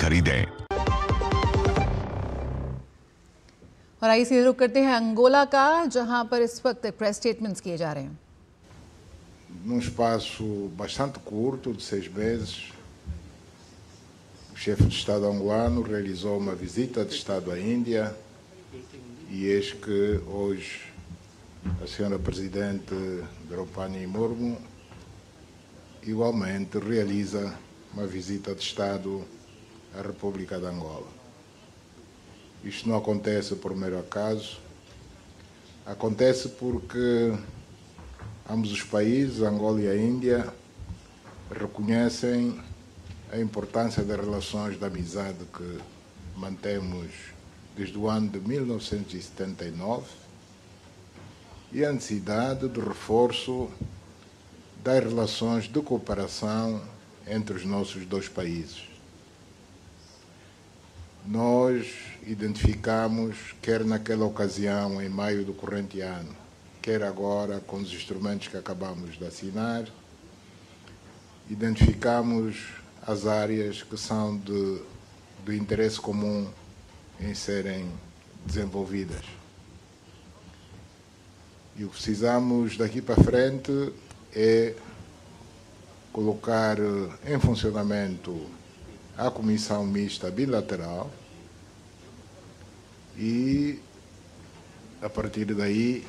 खरीदें। और आइए सीधे रुक करते हैं अंगोला का, जहां पर इस वक्त प्रेस स्टेटमेंट्स किए जा रहे हैं। Num espaço bastante curto, de 6 meses, o chefe de Estado angolano realizou uma visita de Estado à Índia e eis que hoje a senhora Presidente Draupadi Murmu igualmente realiza uma visita de Estado à República de Angola. Isto não acontece por mero acaso, acontece porque ambos os países, Angola e a Índia, reconhecem a importância das relações de amizade que mantemos desde o ano de 1979 e a necessidade de reforço das relações de cooperação entre os nossos dois países. Nós identificamos, quer naquela ocasião, em maio do corrente ano, quer agora com os instrumentos que acabamos de assinar, identificamos as áreas que são do interesse comum em serem desenvolvidas. E o que precisamos daqui para frente é colocar em funcionamento a Comissão Mista Bilateral e, a partir daí,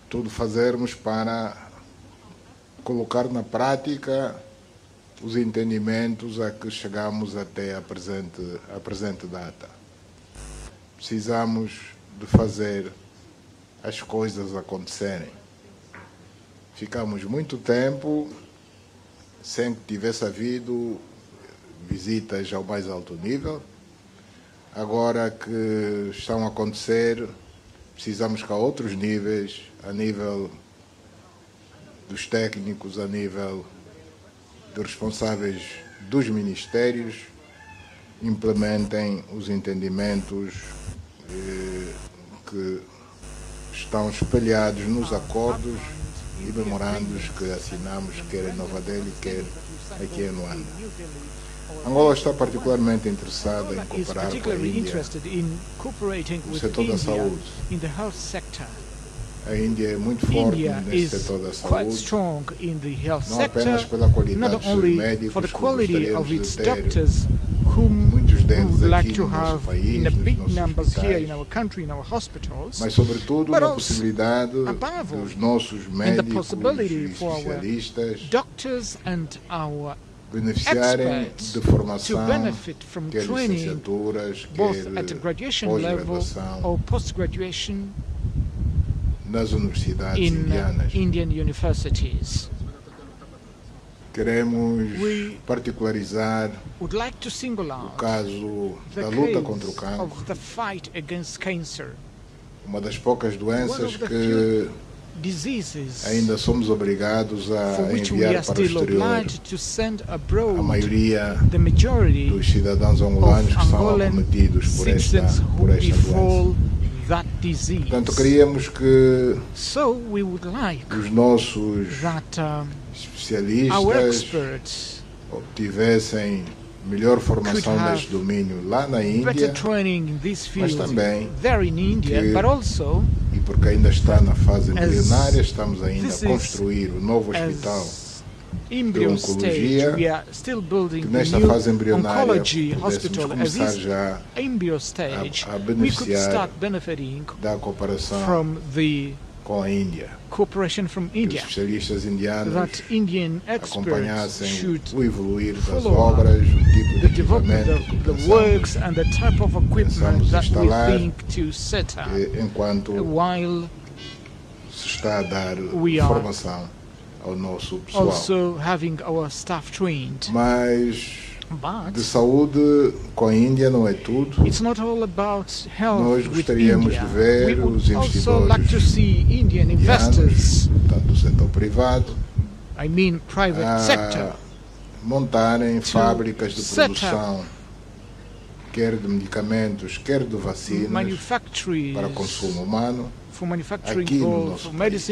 tudo fazermos para colocar na prática os entendimentos a que chegamos até a presente data. Precisamos de fazer as coisas acontecerem. Ficamos muito tempo sem que tivesse havido visitas ao mais alto nível. Agora que estão a acontecer, precisamos que a outros níveis, a nível dos técnicos, a nível dos responsáveis dos ministérios, implementem os entendimentos que estão espelhados nos acordos e memorandos que assinamos, quer em Nova Delhi, quer aqui em Luanda. Angola está particularmente interessada em cooperar com a Índia no setor da saúde. A Índia é muito forte nesse setor da saúde, não apenas pela qualidade dos seus médicos, que gostaríamos de ter muitos deles aqui no nosso país, nos nossos hospitais, mas sobretudo na possibilidade dos nossos médicos e especialistas beneficiarem de formação, quer licenciaturas, quer pós-graduação nas universidades indianas. Queremos particularizar o caso da luta contra o cancro, uma das poucas doenças que ainda somos obrigados a enviar para o exterior. A maioria dos cidadãos angolanos que são acometidos por esta doença. Portanto, queríamos que os nossos especialistas obtivessem melhor formação neste domínio lá na Índia, mas também e porque ainda está na fase embrionária, estamos ainda a construir o novo hospital de oncologia, que nesta fase embrionária pudéssemos começar já a beneficiar da cooperação com a Índia. Que os especialistas indianos acompanhassem o evoluir das obras, o tipo de equipamento que pensamos instalar enquanto se está a dar formação ao nosso pessoal. Mas de saúde com a Índia não é tudo. Nós gostaríamos de ver os investidores indianos, tanto do setor privado, montarem fábricas de produção, quer de medicamentos, quer de vacinas para consumo humano, aqui no nosso país.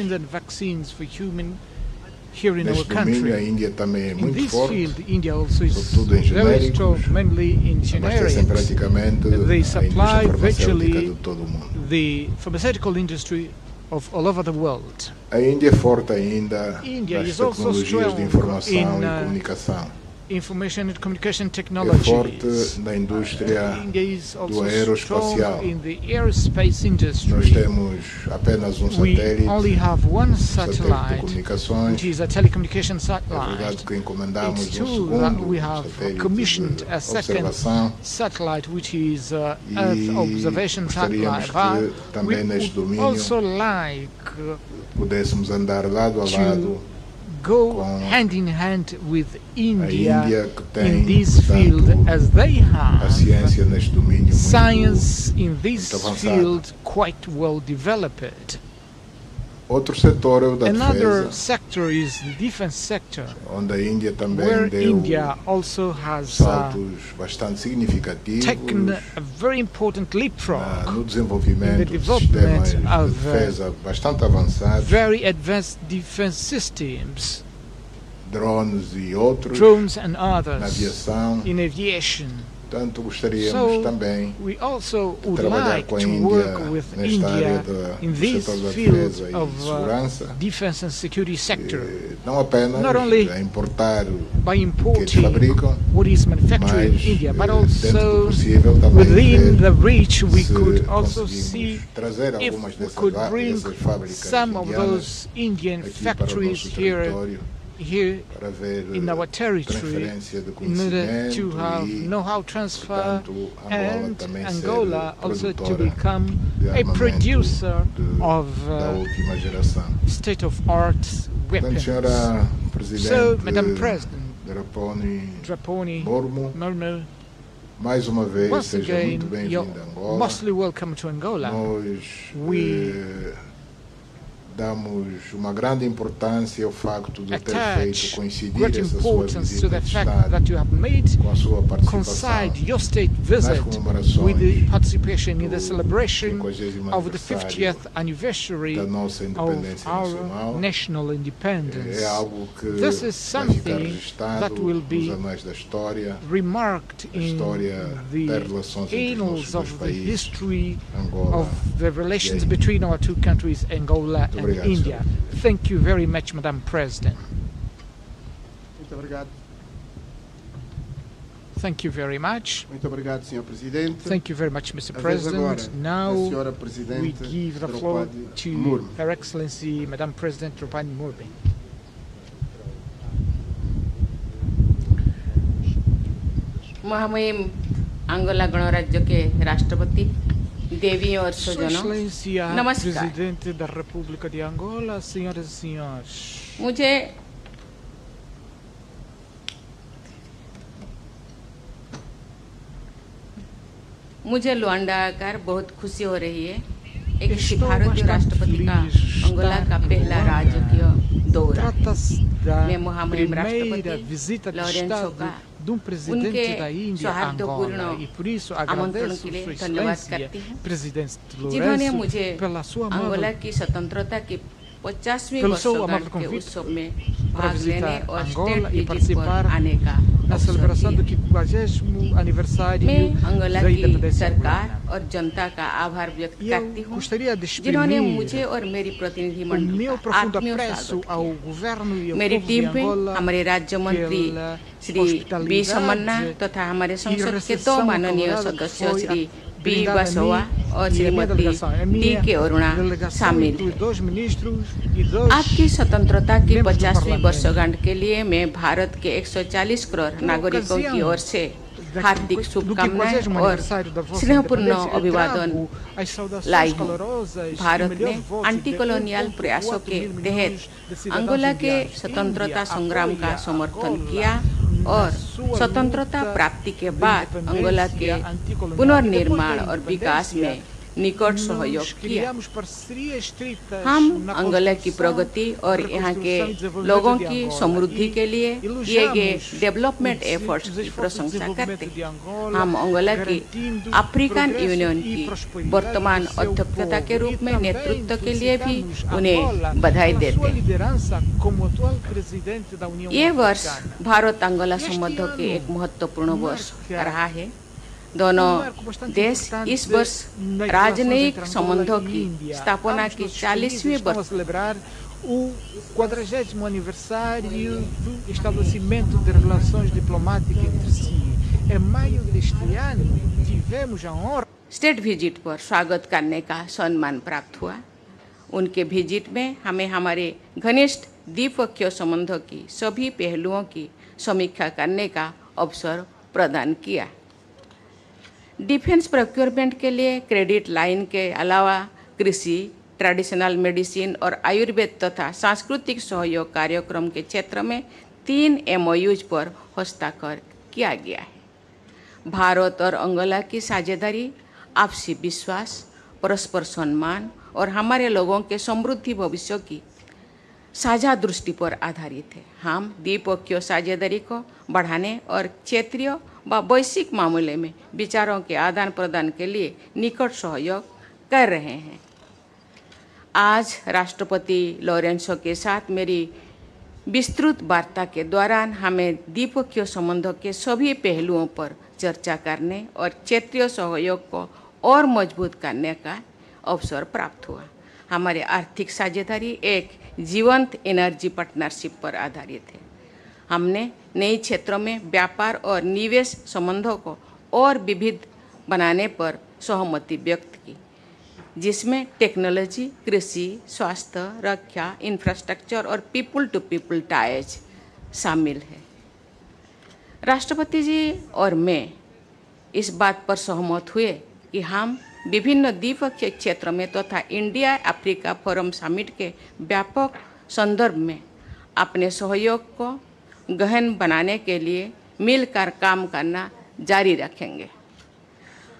here in our country. A Índia também é in muito this forte, field, India also is sobretudo em very strong, genéricos, mainly in abastecem generics. praticamente They a supply indústria farmacêutica virtually de todo o mundo. the pharmaceutical industry of all over the world. A Índia é forte ainda India nas is also tecnologias de informação strong e comunicação. Information and communication É technologies. forte na indústria India is do also aeroespacial. strong in the aerospace industry. Nós temos apenas um We satélite, only have one satélite de satellite, comunicações. which is a telecommunication É verdade satellite. que encomendamos It's um true that segundo we have satélite commissioned de a second observação satellite, which is e Earth observation gostaríamos satellite. que But também we neste would domínio also like pudéssemos andar lado a lado go com hand in hand with a Índia, India que tem, in this field, portanto, as they a have ciência neste domínio science in this muito avançada. field quite well developed. Outro setor é o da Another defesa, sector is the defense sector, onde a Índia também where deu India also has saltos bastante significativos taken a very important leapfrog, no desenvolvimento in the de sistemas development de of, defesa bastante avançados, very advanced defense systems, drones e outros, drones and na others, aviação. in aviation. Portanto, gostaríamos So também we also would trabalhar like com a to Índia work with nesta área India in do this setor da field defesa e of segurança, defense and security sector, não apenas not only a importar by o que eles importing fabricam, what is manufactured mas in India, but dentro do also possível também within ver the reach we se could also conseguimos see trazer if algumas we dessas could bring dessas fábricas some of indianas those Indian aqui para o factories nosso here território para ver in our territory transferência de in order conhecimento to have e, know-how transfer portanto, Angola and também Angola ser also to produtora become de a armamento producer of da última geração. state-of-art Portanto, weapons. senhora Presidente So, Madam President Draponi Murmu, mais uma vez once seja again, muito you're bem-vinda a Angola. mostly welcome to Angola. Nós We damos uma grande importância ao facto de ter feito coincidir great essa sua importance to visita the de fact Estado that you have made com a sua participação coincide your state nas visit with the comemorações participation in the do celebration 50º of the 50th anniversary da nossa of independência our nacional. national independence. É algo que This is vai ficar something registado that will nos be anais da história, remarked a in história das the relações entre os annals nossos dois of the países, history Angola of the relations e a between our two countries, Angola and obrigado, India. Thank you very much, Madam President. Muito obrigado. Thank you very much. Muito obrigado, Sr. Presidente. Thank you very much, Mr. A vez agora, President. a Now Senhora we Presidente give the floor Drupadi to Murmu. Her Excellency, Madam President Drupadi Murmu. महामहिम अंगोला गणराज्य के राष्ट्रपति देवी और Sua स्वजनों, Excelência, नमस्कार। Presidente da República de Angola, senhoras e senhores. मुझे लुआंडा आकर बहुत खुशी हो रही है। एक Estou भारतीय bastante राष्ट्रपति का feliz de अंगोला estar का em पहला Luanda. राजकीय दौरा Trata-se da मैं महामहिम primeira राष्ट्रपति visita de लॉरेंसो Estado का de um presidente उनके da Índia a सौहार्दपूर्ण Angola e por isso आमंत्रण agradeço के लिए Sua धन्यवाद Excelência, करती हूँ, Presidente जिन्होंने मुझे Lourenço, pela sua Angola amável की स्वतंत्रता की 50वीं pelo seu वर्षगांठ amável के convite उत्सव में para भाग लेने visitar और Angola स्टेट e विजिट पर participar आने का na अवसर celebração do दिया। 50º aniversário मैं अंगोला da की independência सरकार angolana. और जनता का आभार व्यक्त E करती eu हूँ, gostaria de जिन्होंने exprimir मुझे और मेरी o प्रतिनिधिमंडल meu का profundo आत्मीय apreço स्वागत ao किया। governo e ao मेरी povo de टीम में Angola हमारे राज्य मंत्री pela श्री बी समन्ना hospitalidade तथा हमारे e संसद के दो recepção माननीय acalorada que सदस्य foi श्री बी brindada a बसोआ mim और e a minha Shrimati delegação. A T minha के अरुणा delegação शामिल inclui है। 2 ministros e 2 आपकी स्वतंत्रता की membros do 50वीं parlamento. वर्षगांठ के लिए मैं भारत के 140 करोड़ नागरिकों की ओर से हार्दिक do शुभकामनाएं 50º और aniversário da vossa स्नेहपूर्ण independência, eu अभिवादन trago as saudações लाई हूँ। calorosas e भारत ने melhores votos anti de colonial 1,4 प्रयासों के mil तहत milhões de cidadãos अंगोला के indianos. स्वतंत्रता Índia संग्राम का apoia समर्थन Angola किया na और sua स्वतंत्रता luta प्राप्ति के de बाद independência अंगोला के anticolonial. पुनर्निर्माण Depois da और विकास में निकट सहयोग किया। हम अंगोला की प्रगति और यहाँ के लोगों की समृद्धि के लिए किए गए डेवलपमेंट एफर्ट्स की प्रशंसा करते हैं। हम अंगोला की अफ्रीकन यूनियन की वर्तमान अध्यक्षता के रूप में नेतृत्व के लिए भी उन्हें बधाई देते हैं। ये वर्ष भारत अंगोला संबंधों के एक महत्वपूर्ण वर्ष रहा है। दोनों देश इस वर्ष राजनयिक संबंधों की स्थापना की 40वीं वर्ष o 40º aniversário do estabelecimento de relações diplomáticas entre si. Em maio deste ano, tivemos a honra state visit पर स्वागत करने का सम्मान प्राप्त हुआ। उनके विजिट में हमें हमारे घनिष्ठ द्विपक्षीय संबंधों की सभी पहलुओं की समीक्षा करने का अवसर प्रदान किया। डिफेंस प्रोक्योरमेंट के लिए क्रेडिट लाइन के अलावा कृषि, ट्रेडिशनल मेडिसिन और आयुर्वेद तथा सांस्कृतिक सहयोग कार्यक्रम के क्षेत्र में 3 MOUs पर हस्ताक्षर किया गया है। भारत और अंगोला की साझेदारी आपसी विश्वास, परस्पर सम्मान और हमारे लोगों के समृद्धि भविष्य की साझा दृष्टि पर आधारित है। हम द्विपक्षीय साझेदारी को बढ़ाने और क्षेत्रीय व वैश्विक मामले में विचारों के आदान प्रदान के लिए निकट सहयोग कर रहे हैं। आज राष्ट्रपति लोरेंसो के साथ मेरी विस्तृत वार्ता के दौरान हमें द्विपक्षीय संबंधों के सभी पहलुओं पर चर्चा करने और क्षेत्रीय सहयोग को और मजबूत करने का अवसर प्राप्त हुआ। हमारे आर्थिक साझेदारी एक जीवंत एनर्जी पार्टनरशिप पर आधारित है। हमने नई क्षेत्रों में व्यापार और निवेश संबंधों को और विविध बनाने पर सहमति व्यक्त की, जिसमें टेक्नोलॉजी, कृषि, स्वास्थ्य, रक्षा, इंफ्रास्ट्रक्चर और पीपल टू पीपल टाइज शामिल है। राष्ट्रपति जी और मैं इस बात पर सहमत हुए कि हम विभिन्न द्विपक्षीय क्षेत्रों में तथा इंडिया अफ्रीका फोरम समिट के व्यापक संदर्भ में अपने सहयोग को गहन बनाने के लिए मिलकर काम करना जारी रखेंगे।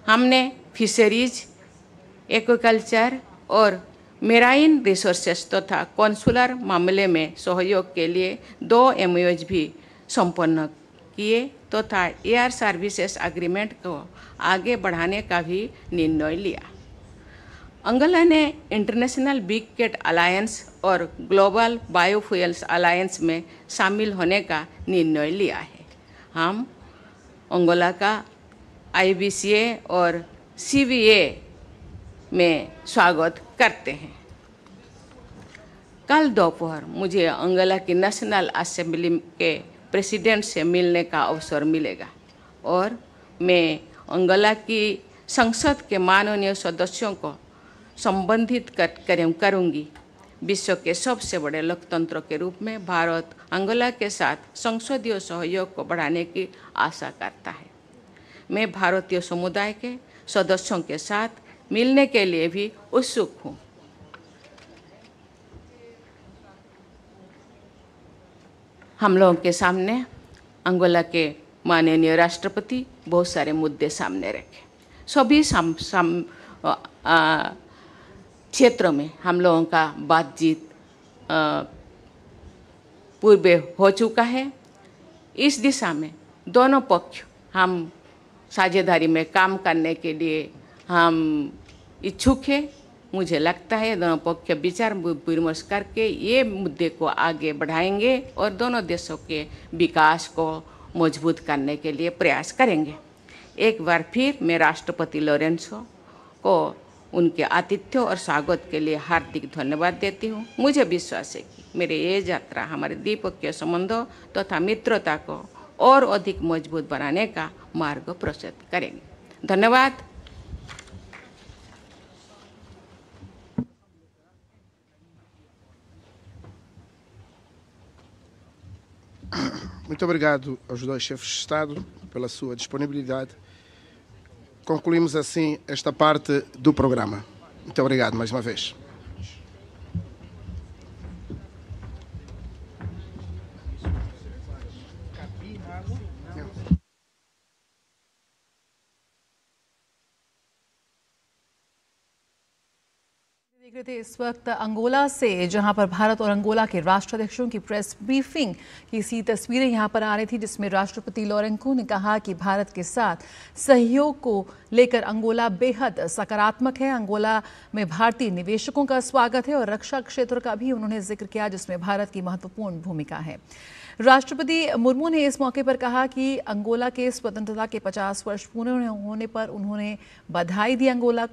हमने फिशरीज, एक्वाकल्चर और मेराइन रिसोर्सेस तथा कॉन्सुलर मामले में सहयोग के लिए 2 MOUs भी संपन्न किए तथा एयर सर्विसेज एग्रीमेंट को आगे बढ़ाने का भी निर्णय लिया। अंगोला ने इंटरनेशनल बिग कैट अलायंस और ग्लोबल बायोफ्यूल्स अलायंस में शामिल होने का निर्णय लिया है। हम अंगोला का IBCA और CVA में स्वागत करते हैं। कल दोपहर मुझे अंगोला की नेशनल असेंबली के प्रेसिडेंट से मिलने का अवसर मिलेगा और मैं अंगोला की संसद के माननीय सदस्यों को संबंधित करूंगी। विश्व के सबसे बड़े लोकतंत्र के रूप में भारत अंगोला के साथ संसदीय सहयोग को बढ़ाने की आशा करता है। मैं भारतीय समुदाय के सदस्यों के साथ मिलने के लिए भी उत्सुक हूँ। हम लोगों के सामने अंगोला के माननीय राष्ट्रपति बहुत सारे मुद्दे सामने रखे। सभी क्षेत्रों में हम लोगों का बातचीत पूर्व हो चुका है। इस दिशा में दोनों पक्ष हम साझेदारी में काम करने के लिए हम इच्छुक हैं। मुझे लगता है दोनों पक्ष विचार विमर्श करके ये मुद्दे को आगे बढ़ाएंगे और दोनों देशों के विकास को मजबूत करने के लिए प्रयास करेंगे। एक बार फिर मैं राष्ट्रपति लोरेंसो को उनके आतिथ्य और स्वागत के लिए हार्दिक धन्यवाद देती हूँ। मुझे विश्वास है कि मेरी ये यात्रा हमारे द्विपक्षीय संबंधों तथा मित्रता को और अधिक मजबूत बनाने का मार्ग प्रशस्त करेंगे। धन्यवाद। Muito obrigado aos dois chefes de Estado pela sua disponibilidade. Concluímos assim esta parte do programa. Muito obrigado mais uma vez. देख रहे थे इस वक्त अंगोला से, जहां पर भारत और अंगोला के राष्ट्राध्यक्षों की प्रेस ब्रीफिंग की सी तस्वीरें यहां पर आ रही थी, जिसमें राष्ट्रपति लोरेंको ने कहा कि भारत के साथ सहयोग को लेकर अंगोला बेहद सकारात्मक है। अंगोला में भारतीय निवेशकों का स्वागत है और रक्षा क्षेत्र का भी उन्होंने जिक्र किया, जिसमें भारत की महत्वपूर्ण भूमिका है। राष्ट्रपति मुर्मू ने इस मौके पर कहा कि अंगोला के स्वतंत्रता के 50 वर्ष पूरे होने पर उन्होंने बधाई दी अंगोला